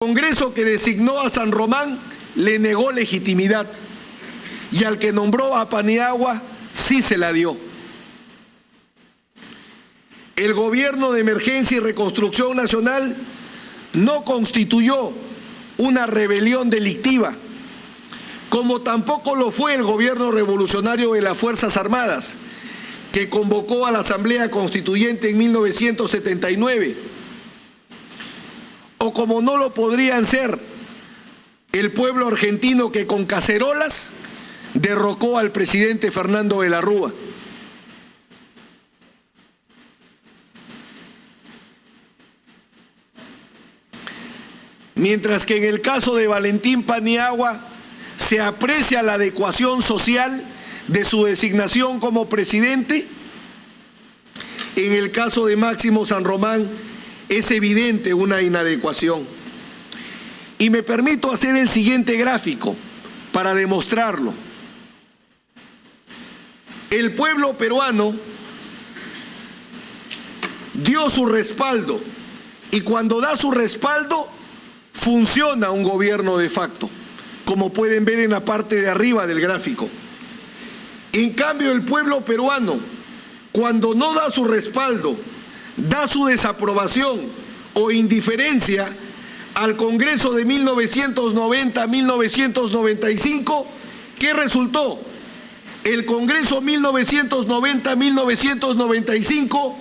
Congreso que designó a San Román le negó legitimidad y al que nombró a Paniagua sí se la dio. El gobierno de emergencia y reconstrucción nacional no constituyó una rebelión delictiva, como tampoco lo fue el gobierno revolucionario de las Fuerzas Armadas, que convocó a la Asamblea Constituyente en 1979, o como no lo podrían ser el pueblo argentino que con cacerolas derrocó al presidente Fernando de la Rúa. Mientras que en el caso de Valentín Paniagua se aprecia la adecuación social de su designación como presidente, en el caso de Máximo San Román es evidente una inadecuación. Y me permito hacer el siguiente gráfico para demostrarlo. El pueblo peruano dio su respaldo y cuando da su respaldo funciona un gobierno de facto, como pueden ver en la parte de arriba del gráfico. En cambio, el pueblo peruano, cuando no da su respaldo, da su desaprobación o indiferencia al Congreso de 1990-1995, ¿qué resultó? El Congreso 1990-1995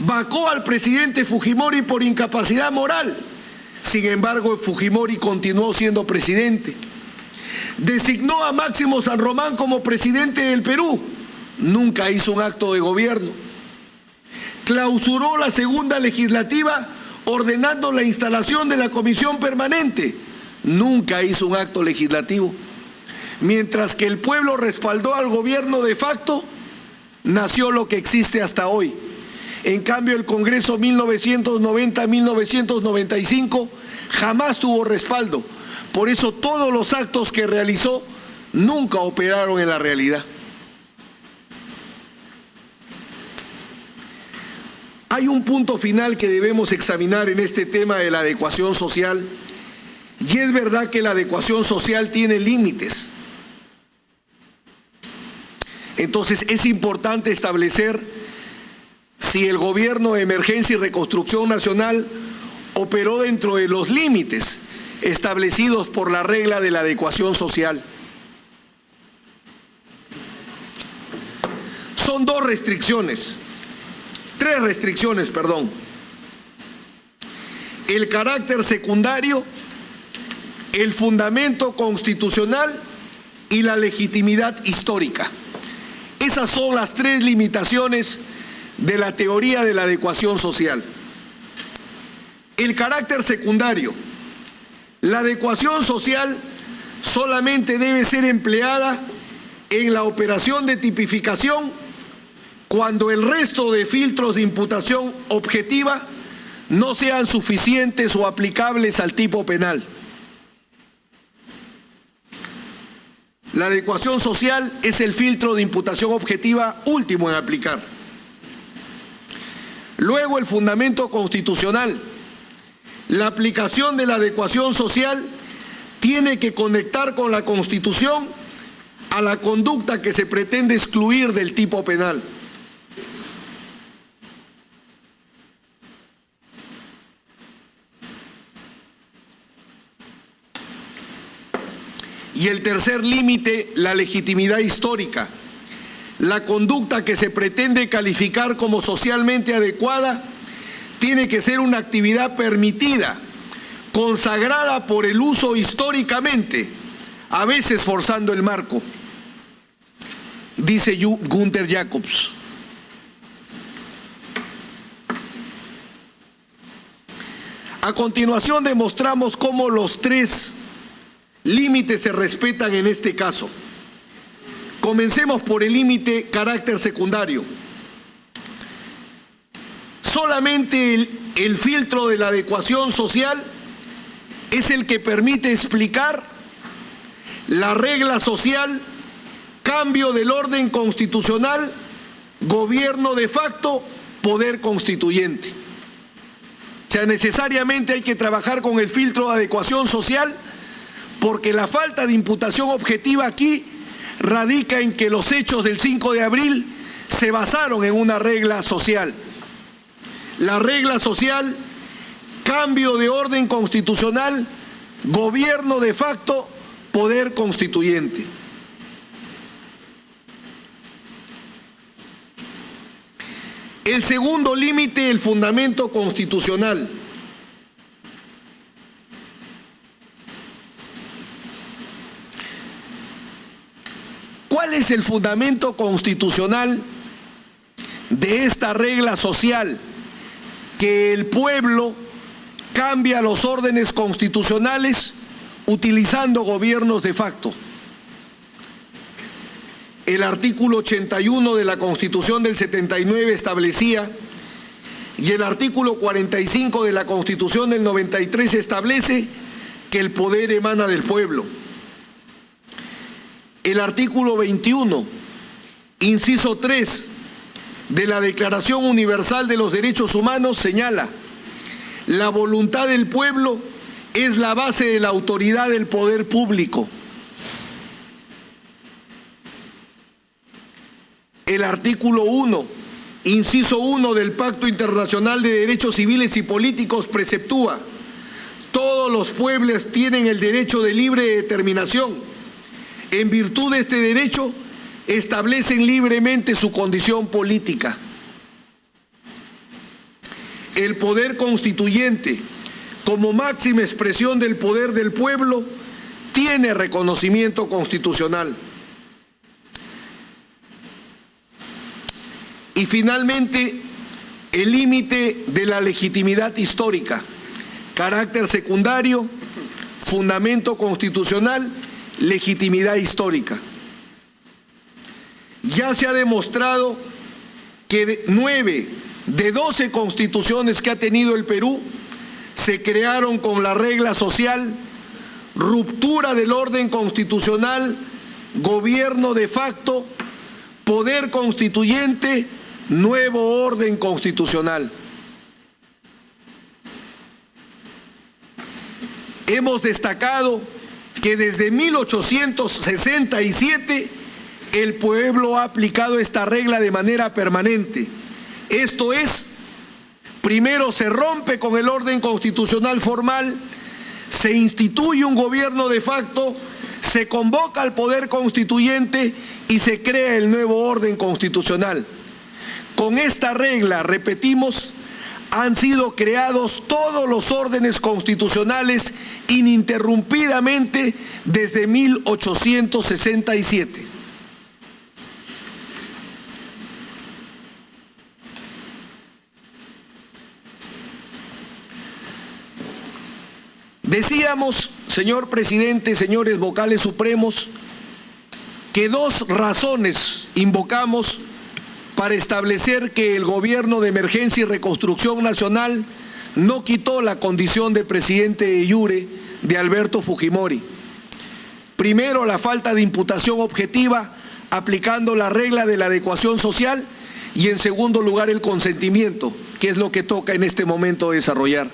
vacó al presidente Fujimori por incapacidad moral. Sin embargo, Fujimori continuó siendo presidente. Designó a Máximo San Román como presidente del Perú. Nunca hizo un acto de gobierno. Clausuró la segunda legislativa ordenando la instalación de la comisión permanente. Nunca hizo un acto legislativo. Mientras que el pueblo respaldó al gobierno de facto, nació lo que existe hasta hoy. En cambio, el Congreso 1990-1995 jamás tuvo respaldo. Por eso todos los actos que realizó nunca operaron en la realidad. Hay un punto final que debemos examinar en este tema de la adecuación social, y es verdad que la adecuación social tiene límites. Entonces es importante establecer si el gobierno de emergencia y reconstrucción nacional operó dentro de los límites establecidos por la regla de la adecuación social. Son tres restricciones, perdón. El carácter secundario, el fundamento constitucional y la legitimidad histórica. Esas son las tres limitaciones de la teoría de la adecuación social. El carácter secundario. La adecuación social solamente debe ser empleada en la operación de tipificación cuando el resto de filtros de imputación objetiva no sean suficientes o aplicables al tipo penal. La adecuación social es el filtro de imputación objetiva último en aplicar. Luego, el fundamento constitucional. La aplicación de la adecuación social tiene que conectar con la Constitución a la conducta que se pretende excluir del tipo penal. Y el tercer límite, la legitimidad histórica. La conducta que se pretende calificar como socialmente adecuada tiene que ser una actividad permitida, consagrada por el uso históricamente, a veces forzando el marco, dice Günther Jacobs. A continuación demostramos cómo los tres límites se respetan en este caso. Comencemos por el límite carácter secundario. Solamente el filtro de la adecuación social es el que permite explicar la regla social, cambio del orden constitucional, gobierno de facto, poder constituyente. O sea, necesariamente hay que trabajar con el filtro de adecuación social, porque la falta de imputación objetiva aquí radica en que los hechos del 5 de abril se basaron en una regla social. La regla social, cambio de orden constitucional, gobierno de facto, poder constituyente. El segundo límite, el fundamento constitucional. ¿Cuál es el fundamento constitucional de esta regla social? Que el pueblo cambia los órdenes constitucionales utilizando gobiernos de facto. El artículo 81 de la Constitución del 79 establecía, y el artículo 45 de la Constitución del 93 establece, que el poder emana del pueblo. El artículo 21, inciso 3, de la Declaración Universal de los Derechos Humanos señala: la voluntad del pueblo es la base de la autoridad del poder público. El artículo 1, inciso 1 del Pacto Internacional de Derechos Civiles y Políticos preceptúa: todos los pueblos tienen el derecho de libre determinación. En virtud de este derecho, establecen libremente su condición política. El poder constituyente, como máxima expresión del poder del pueblo, tiene reconocimiento constitucional. Y finalmente, el límite de la legitimidad histórica, carácter secundario, fundamento constitucional, legitimidad histórica. Ya se ha demostrado que 9 de 12 constituciones que ha tenido el Perú se crearon con la regla social, ruptura del orden constitucional, gobierno de facto, poder constituyente, nuevo orden constitucional. Hemos destacado que desde 1867 el pueblo ha aplicado esta regla de manera permanente. Esto es, primero se rompe con el orden constitucional formal, se instituye un gobierno de facto, se convoca al poder constituyente y se crea el nuevo orden constitucional. Con esta regla, repetimos, han sido creados todos los órdenes constitucionales ininterrumpidamente desde 1867. Decíamos, señor presidente, señores vocales supremos, que 2 razones invocamos para establecer que el gobierno de emergencia y reconstrucción nacional no quitó la condición de presidente de iure de Alberto Fujimori. Primero, la falta de imputación objetiva aplicando la regla de la adecuación social, y en segundo lugar el consentimiento, que es lo que toca en este momento desarrollar.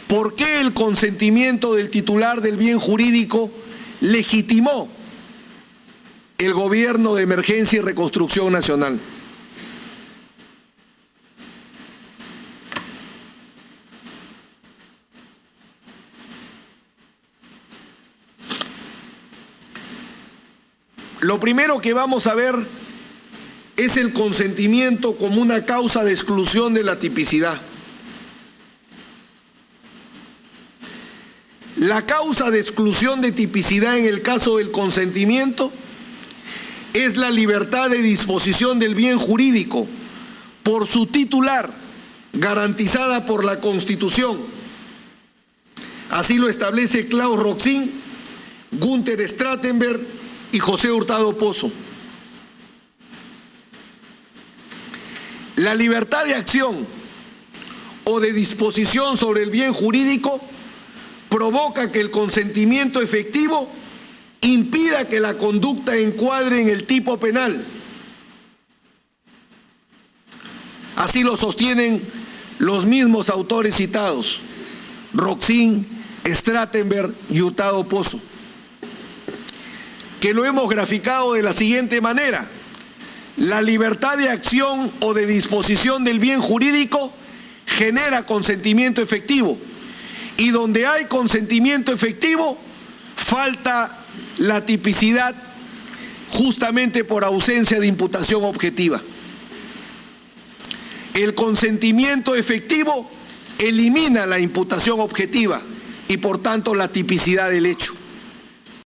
¿Por qué el consentimiento del titular del bien jurídico legitimó el gobierno de emergencia y reconstrucción nacional? Lo primero que vamos a ver es el consentimiento como una causa de exclusión de la tipicidad. La causa de exclusión de tipicidad en el caso del consentimiento es la libertad de disposición del bien jurídico por su titular, garantizada por la Constitución. Así lo establece Klaus Roxin, Günther Stratenberg y José Hurtado Pozo. La libertad de acción o de disposición sobre el bien jurídico provoca que el consentimiento efectivo impida que la conducta encuadre en el tipo penal. Así lo sostienen los mismos autores citados, Roxin, Stratenberg y Hurtado Pozo, que lo hemos graficado de la siguiente manera: la libertad de acción o de disposición del bien jurídico genera consentimiento efectivo, y donde hay consentimiento efectivo falta la tipicidad justamente por ausencia de imputación objetiva. El consentimiento efectivo elimina la imputación objetiva y por tanto la tipicidad del hecho.